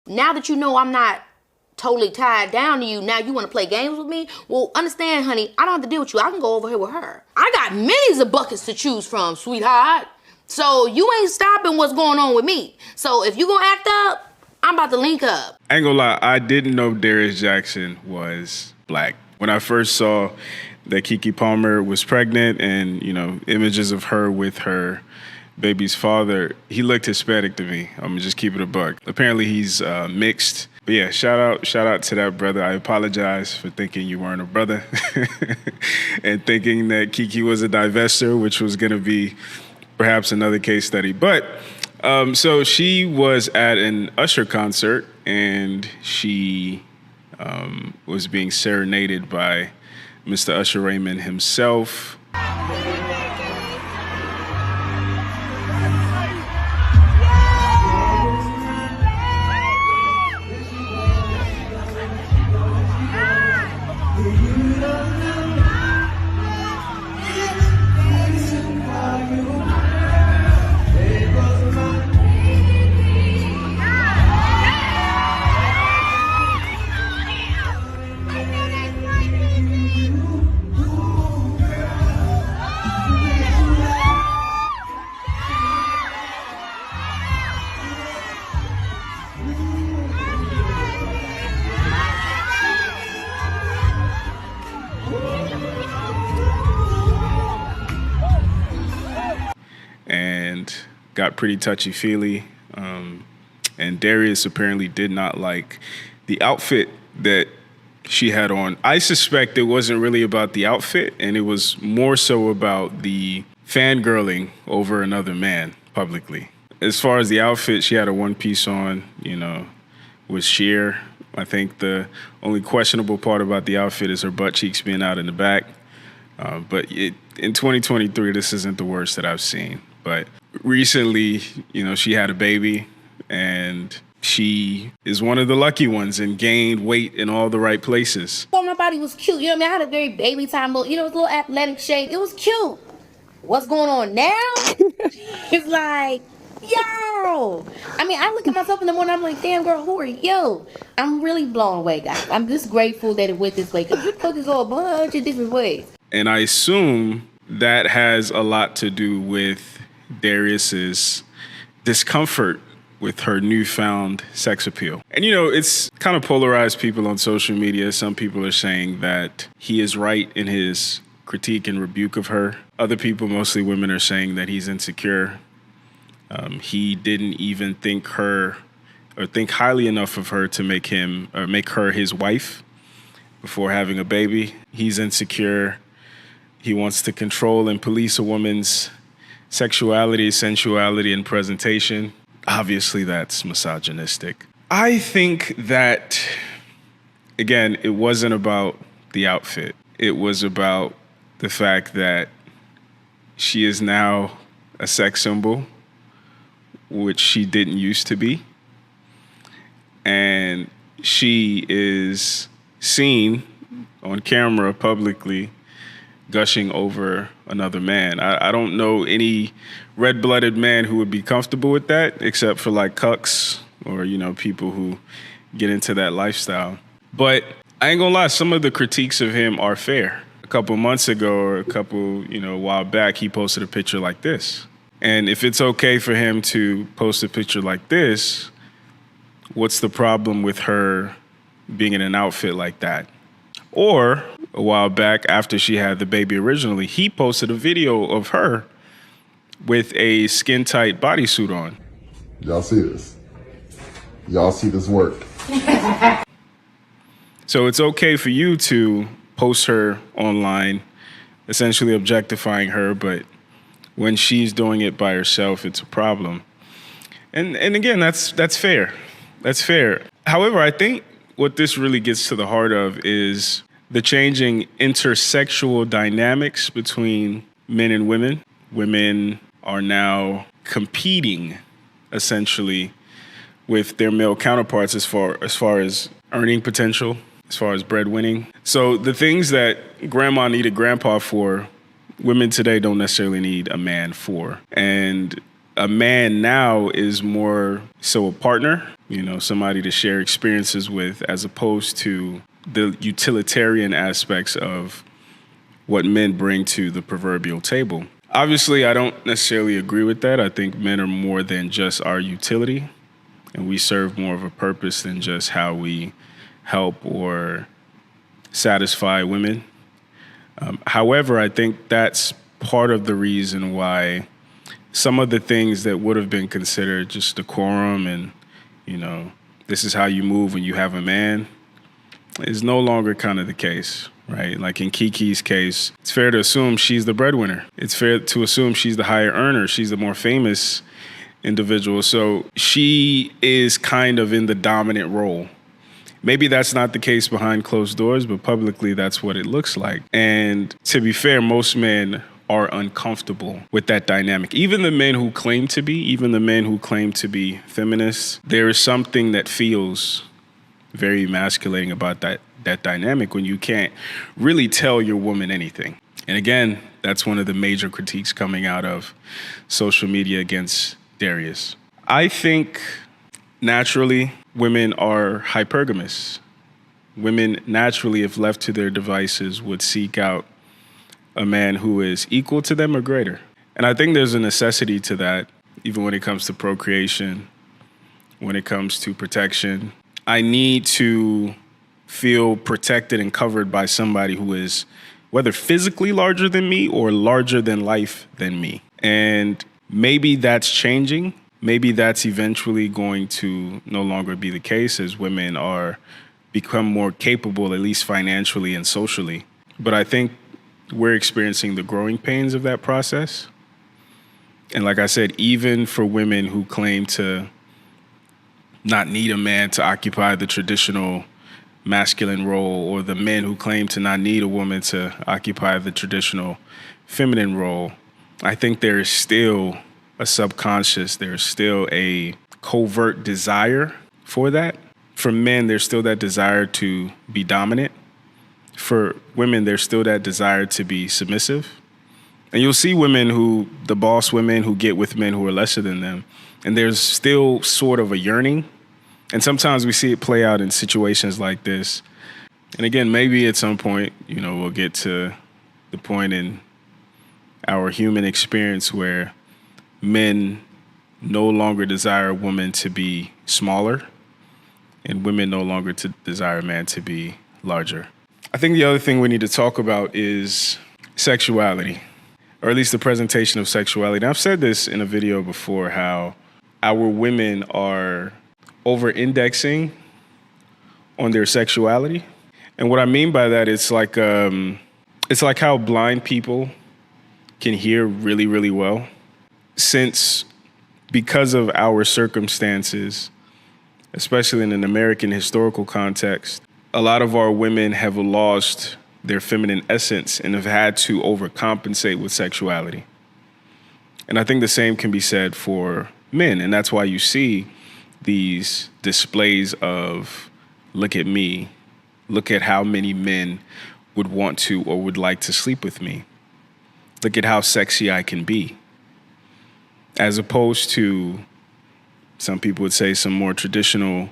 Now that you know I'm not totally tied down to you, now you want to play games with me? Well, understand, honey, I don't have to deal with you. I can go over here with her. I got millions of buckets to choose from, sweetheart. So you ain't stopping what's going on with me. So if you gonna act up, I'm about to link up. I ain't gonna lie, I didn't know Darius Jackson was black. When I first saw that KeKe Palmer was pregnant and, images of her with her baby's father, he looked Hispanic to me. I'm gonna just keep it a buck. Apparently he's mixed. But yeah, shout out to that brother. I apologize for thinking you weren't a brother and thinking that KeKe was a divester, which was gonna be perhaps another case study. But so she was at an Usher concert and she was being serenaded by Mr. Usher Raymond himself. And got pretty touchy-feely. And Darius apparently did not like the outfit that she had on. I suspect it wasn't really about the outfit, and it was more so about the fangirling over another man publicly. As far as the outfit, she had a one-piece on, with sheer. I think the only questionable part about the outfit is her butt cheeks being out in the back. But in 2023, this isn't the worst that I've seen. But recently, she had a baby, and she is one of the lucky ones and gained weight in all the right places. Well, my body was cute. I had a very baby time, it was a little athletic shape. It was cute. What's going on now? It's like, yo. I look at myself in the morning, I'm like, damn, girl, who are you? I'm really blown away, guys. I'm just grateful that it went this way, because you took this all a bunch of different ways. And I assume that has a lot to do with Darius's discomfort with her newfound sex appeal. And it's kind of polarized people on social media. Some people are saying that he is right in his critique and rebuke of her. Other people, mostly women, are saying that he's insecure. He didn't even think highly enough of her to make her his wife before having a baby. He's insecure. He wants to control and police a woman's sexuality, sensuality, and presentation. Obviously, that's misogynistic. I think that, again, it wasn't about the outfit. It was about the fact that she is now a sex symbol, which she didn't used to be. And she is seen on camera publicly gushing over another man. I don't know any red-blooded man who would be comfortable with that, except for like cucks or, people who get into that lifestyle. But I ain't gonna lie, some of the critiques of him are fair. A couple months ago or a while back, he posted a picture like this. And if it's okay for him to post a picture like this, what's the problem with her being in an outfit like that? Or a while back, after she had the baby originally, he posted a video of her with a skin-tight bodysuit on. Y'all see this? Y'all see this work? So it's okay for you to post her online, essentially objectifying her, but when she's doing it by herself, it's a problem. And again, that's fair. That's fair. However, I think what this really gets to the heart of is the changing intersexual dynamics between men and women. Women are now competing, essentially, with their male counterparts as far as earning potential, as far as breadwinning. So the things that grandma needed grandpa for, women today don't necessarily need a man for. And a man now is more so a partner somebody to share experiences with, as opposed to the utilitarian aspects of what men bring to the proverbial table. Obviously, I don't necessarily agree with that. I think men are more than just our utility, and we serve more of a purpose than just how we help or satisfy women. However, I think that's part of the reason why some of the things that would have been considered just decorum and, this is how you move when you have a man is no longer kind of the case, right? Like in KeKe's case, it's fair to assume she's the breadwinner. It's fair to assume she's the higher earner. She's the more famous individual. So she is kind of in the dominant role. Maybe that's not the case behind closed doors, but publicly that's what it looks like. And to be fair, most men are uncomfortable with that dynamic. Even the men who claim to be feminists, there is something that feels very emasculating about that dynamic when you can't really tell your woman anything. And again, that's one of the major critiques coming out of social media against Darius. I think naturally women are hypergamous. Women naturally, if left to their devices, would seek out a man who is equal to them or greater. And I think there's a necessity to that, even when it comes to procreation, when it comes to protection. I need to feel protected and covered by somebody who is whether physically larger than me or larger than life than me. And maybe that's changing. Maybe that's eventually going to no longer be the case as women become more capable, at least financially and socially. But I think we're experiencing the growing pains of that process. And like I said, even for women who claim to not need a man to occupy the traditional masculine role, or the men who claim to not need a woman to occupy the traditional feminine role, I think there is still a subconscious, there's still a covert desire for that. For men, there's still that desire to be dominant. For women, there's still that desire to be submissive. And you'll see the boss women who get with men who are lesser than them, and there's still sort of a yearning. And sometimes we see it play out in situations like this. And again, maybe at some point, we'll get to the point in our human experience where men no longer desire a woman to be smaller, and women no longer desire a man to be larger. I think the other thing we need to talk about is sexuality, or at least the presentation of sexuality. And I've said this in a video before, how our women are over-indexing on their sexuality. And what I mean by that, it's like how blind people can hear really, really well. Because of our circumstances, especially in an American historical context, a lot of our women have lost their feminine essence and have had to overcompensate with sexuality. And I think the same can be said for men. And that's why you see these displays of, look at me, look at how many men would want to or would like to sleep with me. Look at how sexy I can be. As opposed to, some people would say, some more traditional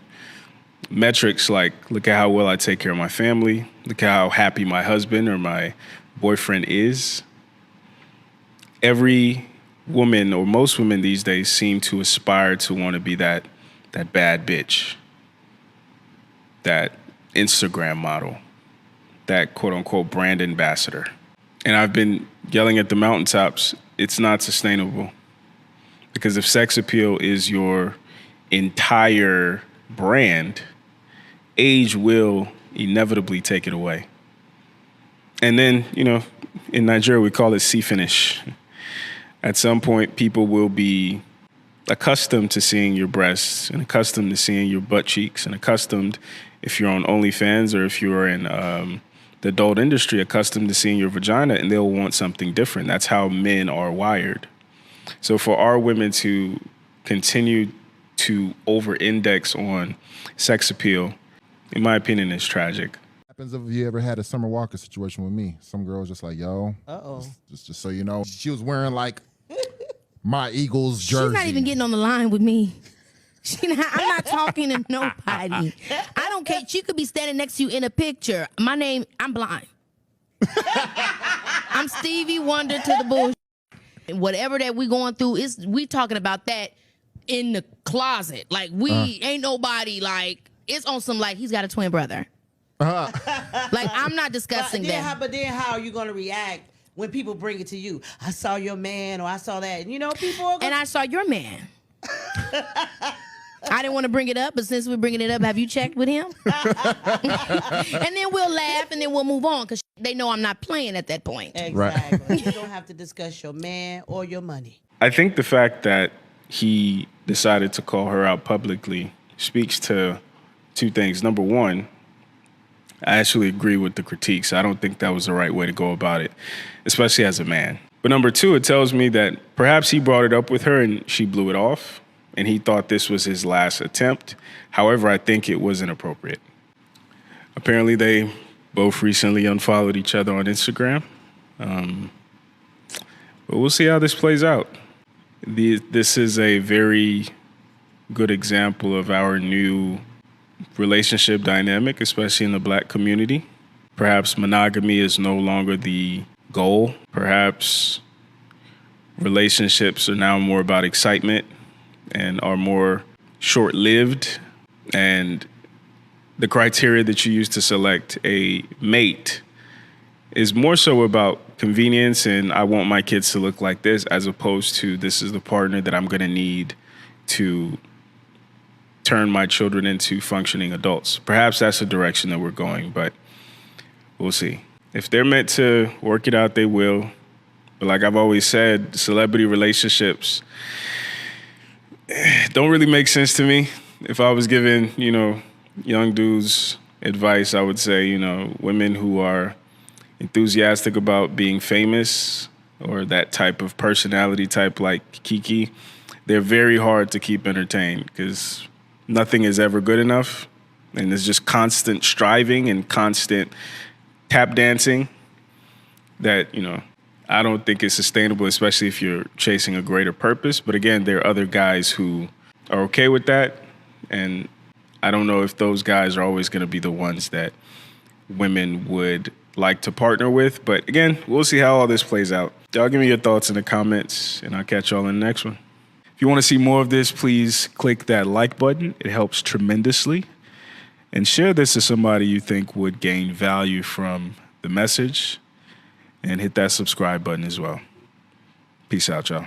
metrics like, look at how well I take care of my family, look at how happy my husband or my boyfriend is. Every woman, or most women these days, seem to aspire to want to be that bad bitch, that Instagram model, that quote unquote brand ambassador. And I've been yelling at the mountaintops, it's not sustainable. Because if sex appeal is your entire brand, age will inevitably take it away. And then, in Nigeria, we call it see-finish. At some point, people will be accustomed to seeing your breasts and accustomed to seeing your butt cheeks and accustomed, if you're on OnlyFans or if you're in the adult industry, accustomed to seeing your vagina, and they'll want something different. That's how men are wired. So for our women to continue to over-index on sex appeal, in my opinion, is tragic. Happens if you ever had a Summer Walker situation with me. Some girl was just like, yo, just so you know, she was wearing like my Eagles jersey. She's not even getting on the line with me. I'm not talking to nobody. I don't care. She could be standing next to you in a picture. I'm blind. I'm Stevie Wonder to the bullshit. Whatever that we going through, we talking about that in the closet. Like, we ain't nobody, like, it's on some, like, he's got a twin brother. Like, I'm not discussing that. But then how are you going to react when people bring it to you? I saw your man, or I saw that. You know, people are And I saw your man. I didn't want to bring it up, but since we're bringing it up, have you checked with him? And then we'll laugh, and then we'll move on, because they know I'm not playing at that point. Exactly. Right. You don't have to discuss your man or your money. I think the fact that he decided to call her out publicly speaks to two things. Number one, I actually agree with the critiques. I don't think that was the right way to go about it, especially as a man. But number two, it tells me that perhaps he brought it up with her and she blew it off, and he thought this was his last attempt. However, I think it was inappropriate. Apparently, they both recently unfollowed each other on Instagram. But we'll see how this plays out. This is a very good example of our new relationship dynamic, especially in the Black community. Perhaps monogamy is no longer the goal. Perhaps relationships are now more about excitement and are more short-lived. And the criteria that you use to select a mate is more so about convenience and I want my kids to look like this, as opposed to this is the partner that I'm going to need to turn my children into functioning adults. Perhaps that's the direction that we're going, but we'll see. If they're meant to work it out, they will. But like I've always said, celebrity relationships don't really make sense to me. If I was giving, young dudes advice, I would say, women who are enthusiastic about being famous or that type of personality type like KeKe, they're very hard to keep entertained because nothing is ever good enough. And there's just constant striving and constant tap dancing that, I don't think is sustainable, especially if you're chasing a greater purpose. But again, there are other guys who are okay with that. And I don't know if those guys are always going to be the ones that women would like to partner with. But again, we'll see how all this plays out. Y'all give me your thoughts in the comments, and I'll catch y'all in the next one. If you want to see more of this, please click that like button. It helps tremendously. And share this to somebody you think would gain value from the message. And hit that subscribe button as well. Peace out, y'all.